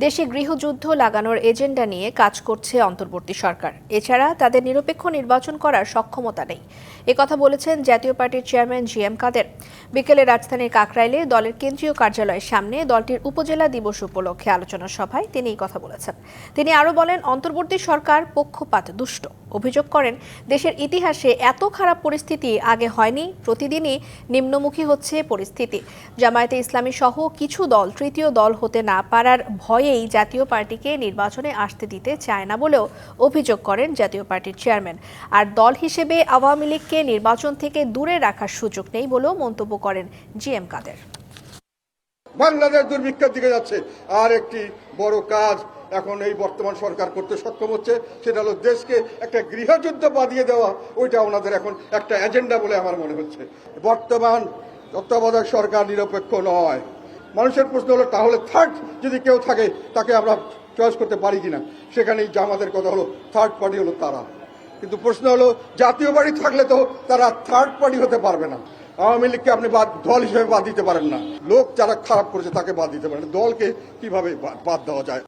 দেশে গৃহযুদ্ধ লাগানোর এজেন্ডা নিয়ে কাজ করছে অন্তর্বর্তী সরকার। এছাড়া তাদের নিরপেক্ষ নির্বাচন করার সক্ষমতা নেই, একথা বলেছেন জাতীয় পার্টির চেয়ারম্যান জি.এম. কাদের। বিকেলে রাজধানীর কাকরাইলে দলের কেন্দ্রীয় কার্যালয়ের সামনে দলটির উপজেলা দিবস উপলক্ষে আলোচনা সভায় তিনি এই কথা বলেছেন। তিনি আরও বলেন, অন্তর্বর্তী সরকার পক্ষপাত দুষ্ট। অভিযোগ করেন, দেশের ইতিহাসে এত খারাপ পরিস্থিতি আগে হয়নি, প্রতিদিনই নিম্নমুখী হচ্ছে পরিস্থিতি। জামায়াতে ইসলামী সহ কিছু দল তৃতীয় দল হতে না পারার ভয়েই জাতীয় পার্টিকে নির্বাচনে আসতে দিতে চায় না বলেও অভিযোগ করেন জাতীয় পার্টির চেয়ারম্যান। আর দল হিসেবে আওয়ামী লীগকে নির্বাচন থেকে দূরে রাখার সুযোগ নেই বলেও মন্তব্য করেন জি.এম. কাদের। বাংলাদেশ দুর্ভিক্ষের দিকে যাচ্ছে, আর একটি বড় কাজ এখন এই বর্তমান সরকার করতে সক্ষম হচ্ছে, সেটা হলো দেশকে একটা গৃহযুদ্ধ বাঁধিয়ে দেওয়া। ওইটা ওনাদের এখন একটা এজেন্ডা বলে আমার মনে হচ্ছে। বর্তমান তত্ত্বাবধায়ক সরকার নিরপেক্ষ নয়। মানুষের প্রশ্ন হলো, তাহলে থার্ড যদি কেউ থাকে তাকে আমরা চয়েস করতে পারি কিনা। সেখানেই জামাতের কথা হলো থার্ড পার্টি হলো তারা। কিন্তু প্রশ্ন হলো, জাতীয় পার্টি থাকলে তো তারা থার্ড পার্টি হতে পারবে না। আওয়ামী লীগকে আপনি দল হিসেবে বাদ দিতে পারেন না। লোক যারা খারাপ করেছে তাকে বাদ দিতে পারেন, দলকে কিভাবে বাদ দেওয়া যায়।